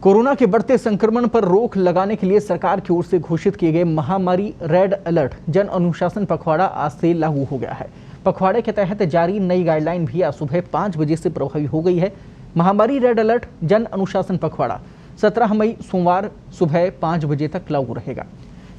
Corona के बढ़ते संक्रमण पर रोक लगाने के लिए सरकार की ओर से घोषित किए गए महामारी रेड अलर्ट जन अनुशासन पखवाड़ा आज से लागू हो गया है। पखवाड़े के तहत जारी नई गाइडलाइन भी आज सुबह 5 बजे से प्रभावी हो गई है। महामारी रेड अलर्ट जन अनुशासन पखवाड़ा 17 मई सोमवार सुबह 5 बजे तक लागू रहेगा।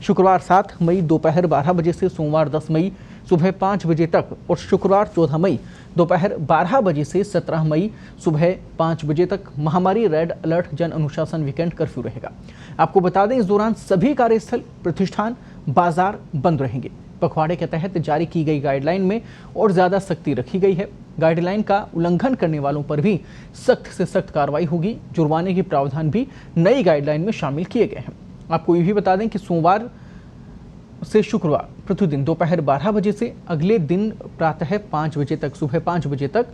शुक्रवार 7 मई दोपहर 12 बजे से सोमवार 10 मई सुबह 5 बजे तक और शुक्रवार 14 मई दोपहर 12 बजे से 17 मई सुबह 5 बजे तक महामारी रेड अलर्ट जन अनुशासन वीकेंड कर्फ्यू रहेगा। आपको बता दें, इस दौरान सभी कार्यस्थल, प्रतिष्ठान, बाजार बंद रहेंगे। पखवाड़े के तहत जारी की गई गाइडलाइन में और ज्यादा सख्ती रखी गई है। गाइडलाइन का उल्लंघन करने वालों पर भी सख्त से सख्त कार्रवाई होगी। जुर्माने के प्रावधान भी नई गाइडलाइन में शामिल किए गए हैं। आपको ये भी बता दें कि सोमवार से शुक्रवार प्रतिदिन दोपहर 12 बजे से अगले दिन प्रातः 5 बजे तक सुबह 5 बजे तक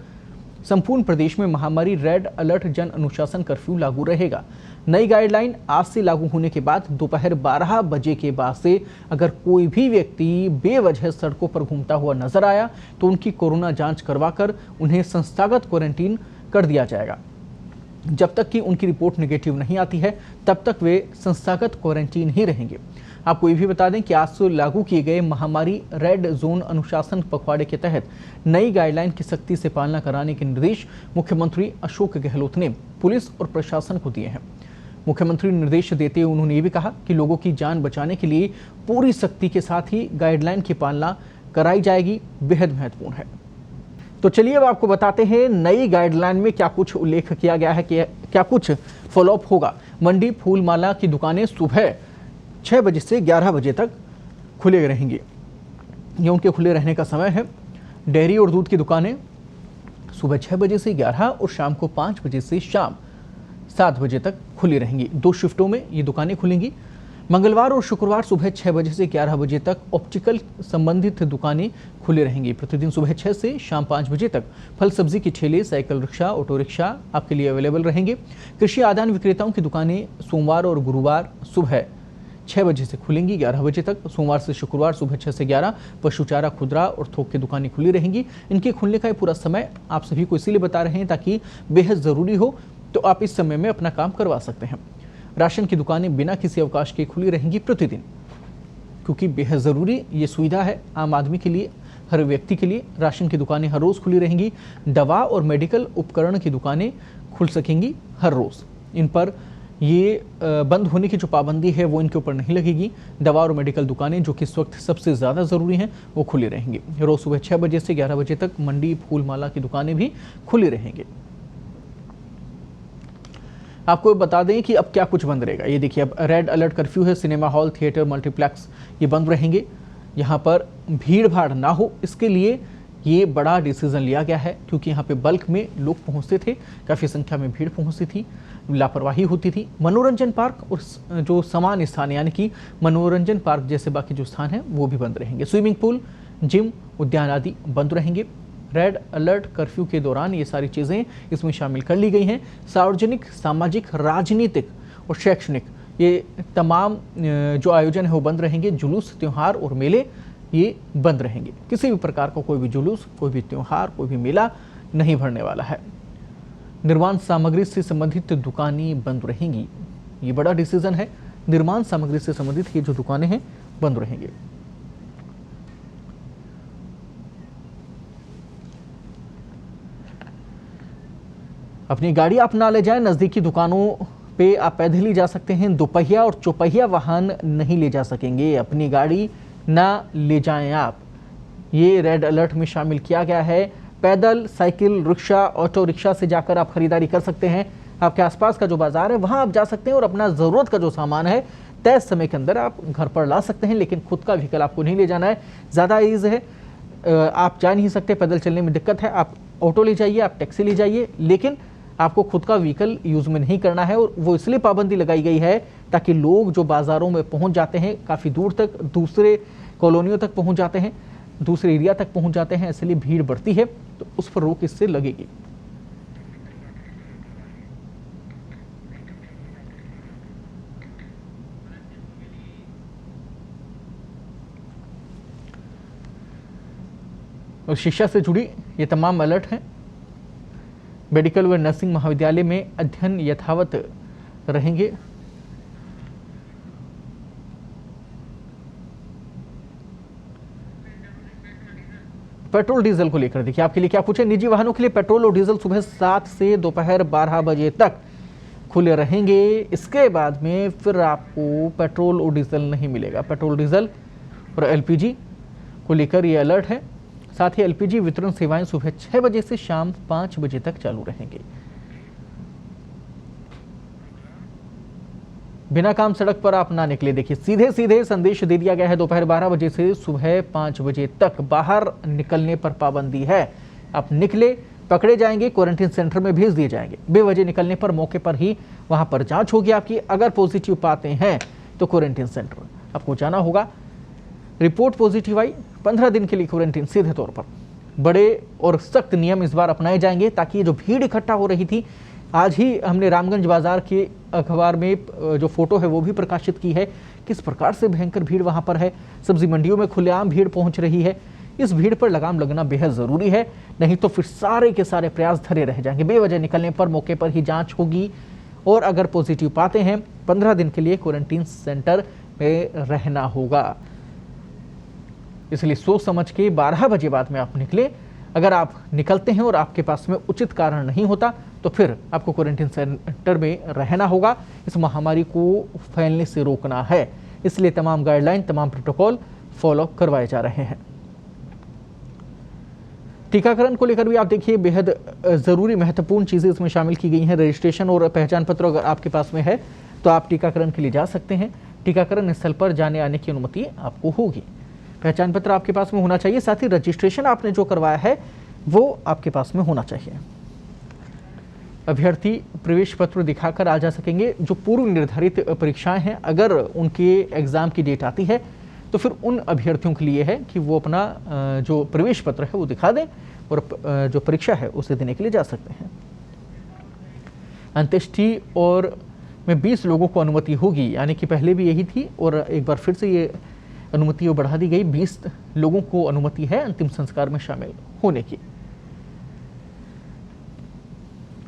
संपूर्ण प्रदेश में महामारी रेड अलर्ट जन अनुशासन कर्फ्यू लागू रहेगा। नई गाइडलाइन आज से लागू होने के बाद दोपहर 12 बजे के बाद से अगर कोई भी व्यक्ति बेवजह सड़कों पर घूमता हुआ नजर आया तो उनकी कोरोना जांच करवाकर उन्हें संस्थागत क्वारंटीन कर दिया जाएगा। जब तक कि उनकी रिपोर्ट नेगेटिव नहीं आती है तब तक वे संस्थागत क्वारंटीन ही रहेंगे। आपको ये भी बता दें कि आज से लागू किए गए महामारी रेड जोन अनुशासन पखवाड़े के तहत नई गाइडलाइन की सख्ती से पालना कराने के निर्देश मुख्यमंत्री अशोक गहलोत ने पुलिस और प्रशासन को दिए हैं। मुख्यमंत्री निर्देश देते हुए उन्होंने ये भी कहा कि लोगों की जान बचाने के लिए पूरी सख्ती के साथ ही गाइडलाइन की पालना कराई जाएगी, बेहद महत्वपूर्ण है। तो चलिए अब आपको बताते हैं नई गाइडलाइन में क्या कुछ उल्लेख किया गया है, कि क्या कुछ फॉलोअप होगा। मंडी फूल माला की दुकानें सुबह 6 बजे से 11 बजे तक खुले रहेंगी, ये उनके खुले रहने का समय है। डेयरी और दूध की दुकानें सुबह 6 बजे से 11 और शाम को 5 बजे से शाम 7 बजे तक खुली रहेंगी। 2 शिफ्टों में ये दुकानें खुलेंगी। मंगलवार और शुक्रवार सुबह 6 बजे से 11 बजे तक ऑप्टिकल संबंधित दुकानें खुली रहेंगी। प्रतिदिन सुबह 6 से शाम 5 बजे तक फल सब्जी की ठेले, साइकिल रिक्शा, ऑटो रिक्शा आपके लिए अवेलेबल रहेंगे। कृषि आदान विक्रेताओं की दुकानें सोमवार और गुरुवार सुबह 6 बजे से खुलेंगी 11 बजे तक। सोमवार से शुक्रवार सुबह 6 से 11 पशु चारा, खुदरा और थोक की दुकानें खुली रहेंगी। इनके खुलने का पूरा समय आप सभी को इसीलिए बता रहे हैं ताकि बेहद ज़रूरी हो तो आप इस समय में अपना काम करवा सकते हैं। राशन की दुकानें बिना किसी अवकाश के खुली रहेंगी प्रतिदिन, क्योंकि बेहद ज़रूरी ये सुविधा है आम आदमी के लिए, हर व्यक्ति के लिए। राशन की दुकानें हर रोज़ खुली रहेंगी। दवा और मेडिकल उपकरण की दुकानें खुल सकेंगी हर रोज़। इन पर ये बंद होने की जो पाबंदी है वो इनके ऊपर नहीं लगेगी। दवा और मेडिकल दुकानें जो कि इस वक्त सबसे ज़्यादा ज़रूरी हैं वो खुली रहेंगी। रोज़ सुबह 6 बजे से 11 बजे तक मंडी फूल माला की दुकानें भी खुली रहेंगी। आपको बता दें कि अब क्या कुछ बंद रहेगा। ये देखिए, अब रेड अलर्ट कर्फ्यू है। सिनेमा हॉल, थिएटर, मल्टीप्लेक्स ये बंद रहेंगे। यहाँ पर भीड़ भाड़ ना हो इसके लिए ये बड़ा डिसीजन लिया गया है, क्योंकि यहाँ पे बल्क में लोग पहुँचते थे, काफ़ी संख्या में भीड़ पहुँचती थी, लापरवाही होती थी। मनोरंजन पार्क और जो समान स्थान यानी कि मनोरंजन पार्क जैसे बाकी जो स्थान हैं वो भी बंद रहेंगे। स्विमिंग पूल, जिम, उद्यान आदि बंद रहेंगे। रेड अलर्ट कर्फ्यू के दौरान ये सारी चीज़ें इसमें शामिल कर ली गई हैं। सार्वजनिक, सामाजिक, राजनीतिक और शैक्षणिक ये तमाम जो आयोजन है वो बंद रहेंगे। जुलूस, त्यौहार और मेले ये बंद रहेंगे। किसी भी प्रकार का कोई भी जुलूस, कोई भी त्यौहार, कोई भी मेला नहीं भरने वाला है। निर्माण सामग्री से संबंधित दुकानें बंद रहेंगी। ये बड़ा डिसीजन है। निर्माण सामग्री से संबंधित ये जो दुकानें हैं बंद रहेंगे। अपनी गाड़ी आप ना ले जाएं। नज़दीकी दुकानों पे आप पैदल ही जा सकते हैं। दोपहिया और चौपहिया वाहन नहीं ले जा सकेंगे। अपनी गाड़ी ना ले जाएं आप, ये रेड अलर्ट में शामिल किया गया है। पैदल, साइकिल, रिक्शा, ऑटो रिक्शा से जाकर आप खरीदारी कर सकते हैं। आपके आसपास का जो बाजार है वहां आप जा सकते हैं और अपना ज़रूरत का जो सामान है तय समय के अंदर आप घर पर ला सकते हैं, लेकिन खुद का व्हीकल आपको नहीं ले जाना है। ज़्यादा ईज है, आप जा नहीं सकते, पैदल चलने में दिक्कत है, आप ऑटो ले जाइए, आप टैक्सी ले जाइए, लेकिन आपको खुद का व्हीकल यूज़ में नहीं करना है। और वो इसलिए पाबंदी लगाई गई है ताकि लोग जो बाज़ारों में पहुंच जाते हैं, काफ़ी दूर तक, दूसरे कॉलोनियों तक पहुंच जाते हैं, दूसरे एरिया तक पहुंच जाते हैं, इसलिए भीड़ बढ़ती है, तो उस पर रोक इससे लगेगी। और शिक्षा से जुड़ी ये तमाम अलर्ट हैं। मेडिकल व नर्सिंग महाविद्यालय में अध्ययन यथावत रहेंगे। पेट्रोल डीजल को लेकर देखिए आपके लिए क्या पूछे। निजी वाहनों के लिए पेट्रोल और डीजल सुबह 7 से दोपहर 12 बजे तक खुले रहेंगे। इसके बाद में फिर आपको पेट्रोल और डीजल नहीं मिलेगा। पेट्रोल डीजल और एलपीजी को लेकर ये अलर्ट है। साथ ही एलपीजी वितरण सेवाएं सुबह 6 बजे से शाम 5 बजे तक चालू रहेंगी। बिना काम सड़क पर आप ना निकले। देखिए सीधे सीधे संदेश दे दिया गया है। दोपहर 12 बजे से सुबह 5 बजे तक बाहर निकलने पर पाबंदी है। आप निकले पकड़े जाएंगे, क्वारंटीन सेंटर में भेज दिए जाएंगे। बेवजह निकलने पर मौके पर ही वहां पर जांच होगी आपकी। अगर पॉजिटिव पाते हैं तो क्वारंटीन सेंटर आपको जाना होगा। रिपोर्ट पॉजिटिव आई 15 दिन के लिए क्वारंटीन सीधे तौर पर। बड़े और सख्त नियम इस बार अपनाए जाएंगे ताकि जो भीड़ इकट्ठा हो रही थी, आज ही हमने रामगंज बाजार के अखबार में जो फोटो है वो भी प्रकाशित की है, किस प्रकार से भयंकर भीड़ वहां पर है। सब्जी मंडियों में खुलेआम भीड़ पहुंच रही है। इस भीड़ पर लगाम लगना बेहद जरूरी है, नहीं तो फिर सारे के सारे प्रयास धरे रह जाएंगे। बेवजह निकलने पर मौके पर ही जांच होगी और अगर पॉजिटिव पाते हैं 15 दिन के लिए क्वारंटीन सेंटर में रहना होगा। इसलिए सोच समझ के 12 बजे बाद में आप निकले। अगर आप निकलते हैं और आपके पास में उचित कारण नहीं होता तो फिर आपको क्वारंटीन सेंटर में रहना होगा। इस महामारी को फैलने से रोकना है, इसलिए तमाम गाइडलाइन, तमाम प्रोटोकॉल फॉलो करवाए जा रहे हैं। टीकाकरण को लेकर भी आप देखिए बेहद जरूरी महत्वपूर्ण चीजें इसमें शामिल की गई हैं। रजिस्ट्रेशन और पहचान पत्र अगर आपके पास में है तो आप टीकाकरण के लिए जा सकते हैं। टीकाकरण स्थल पर जाने आने की अनुमति आपको होगी। पहचान पत्र आपके पास में होना चाहिए। साथ ही रजिस्ट्रेशन आपने जो करवाया है वो आपके पास में होना चाहिए। अभ्यर्थी प्रवेश पत्र दिखाकर आ जा सकेंगे। जो पूर्व निर्धारित परीक्षाएं हैं, अगर उनके एग्जाम की डेट आती है तो फिर उन अभ्यर्थियों के लिए है कि वो अपना जो प्रवेश पत्र है वो दिखा दें और जो परीक्षा है उसे देने के लिए जा सकते हैं। अंत्येष्टि और में 20 लोगों को अनुमति होगी, यानी कि पहले भी यही थी और एक बार फिर से ये अनुमति बढ़ा दी गई। 20 लोगों को अनुमति है अंतिम संस्कार में शामिल होने की।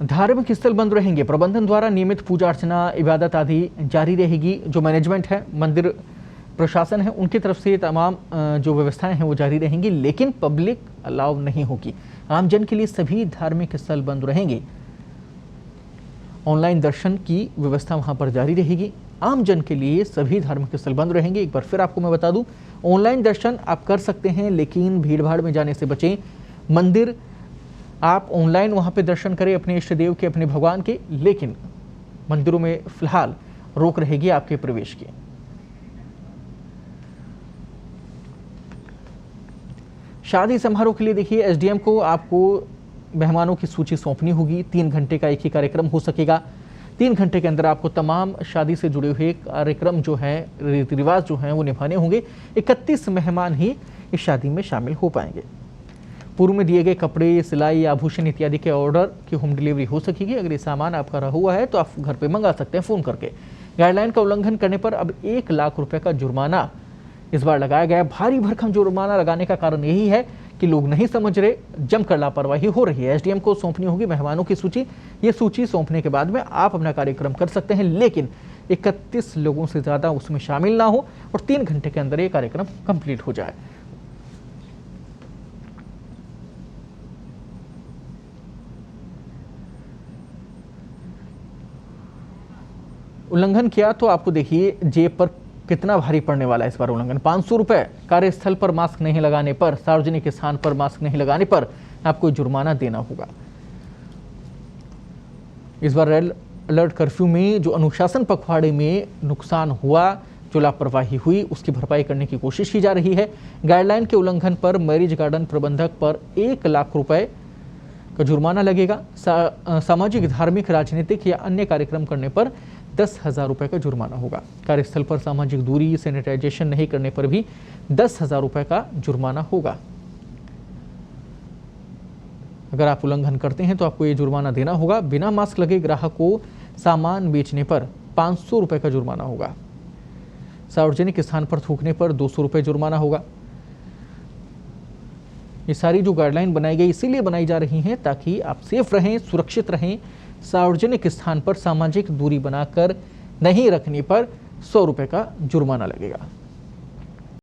धार्मिक स्थल बंद रहेंगे। प्रबंधन द्वारा नियमित पूजा अर्चना, इबादत आदि जारी रहेगी। जो मैनेजमेंट है, मंदिर प्रशासन है, उनकी तरफ से तमाम जो व्यवस्थाएं हैं वो जारी रहेंगी, लेकिन पब्लिक अलाउ नहीं होगी। आमजन के लिए सभी धार्मिक स्थल बंद रहेंगे। ऑनलाइन दर्शन की व्यवस्था वहां पर जारी रहेगी। आमजन के लिए सभी धार्मिक स्थल बंद रहेंगे। एक बार फिर आपको मैं बता दूं, ऑनलाइन दर्शन आप कर सकते हैं, लेकिन भीड़भाड़ में जाने से बचें। मंदिर आप ऑनलाइन वहां पे दर्शन करें अपने इष्ट देव के, अपने भगवान के, लेकिन मंदिरों में फिलहाल रोक रहेगी आपके प्रवेश की। शादी समारोह के लिए देखिए एसडीएम को आपको मेहमानों की सूची सौंपनी होगी। 3 घंटे का एक ही कार्यक्रम हो सकेगा। 3 घंटे के अंदर आपको तमाम शादी से जुड़े हुए कार्यक्रम जो हैं, रीति रिवाज जो हैं वो निभाने होंगे। 31 मेहमान ही इस शादी में शामिल हो पाएंगे। पूर्व में दिए गए कपड़े, सिलाई, आभूषण इत्यादि के ऑर्डर की होम डिलीवरी हो सकेगी। अगर ये सामान आपका रहा हुआ है तो आप घर पे मंगा सकते हैं फ़ोन करके। गाइडलाइन का उल्लंघन करने पर अब 1 लाख रुपए का जुर्माना इस बार लगाया गया है। भारी भरकम जुर्माना लगाने का कारण यही है कि लोग नहीं समझ रहे, जमकर लापरवाही हो रही है। एसडीएम को सौंपनी होगी मेहमानों की सूची। ये सूची सौंपने के बाद में आप अपना कार्यक्रम कर सकते हैं, लेकिन 31 लोगों से ज़्यादा उसमें शामिल ना हो और 3 घंटे के अंदर ये कार्यक्रम कंप्लीट हो जाए। उल्लंघन किया तो आपको देखिए जेब पर कितना भारी पड़ने वाला है इस बार उल्लंघन। 500 रुपए। कार्यस्थल पर मास्क नहीं लगाने पर, सार्वजनिक स्थान पर मास्क नहीं लगाने पर आपको जुर्माना देना होगा। इस बार रेड अलर्ट कर्फ्यू में जो अनुशासन पखवाड़े में नुकसान हुआ, जो लापरवाही हुई, उसकी भरपाई करने की कोशिश की जा रही है। गाइडलाइन के उल्लंघन पर मैरिज गार्डन प्रबंधक पर 1 लाख रुपए का जुर्माना लगेगा। सामाजिक, धार्मिक, राजनीतिक या अन्य कार्यक्रम करने पर 10,000 रुपए का जुर्माना होगा। कार्यस्थल पर सामाजिक दूरी, सैनिटाइजेशन नहीं करने पर भी 10,000 रुपए का जुर्माना होगा। अगर आप उल्लंघन करते हैं तो आपको ये जुर्माना देना होगा। बिना मास्क लगे ग्राहक को सामान बेचने पर 500 रुपए का जुर्माना होगा। सार्वजनिक स्थान पर थूकने पर 200 रुपए जुर्माना होगा। ये सारी जो गाइडलाइन बनाई गई इसीलिए बनाई जा रही हैं ताकि आप सेफ रहें, सुरक्षित रहें, सार्वजनिक स्थान पर सामाजिक दूरी बनाकर नहीं रखने पर 100 रुपए का जुर्माना लगेगा।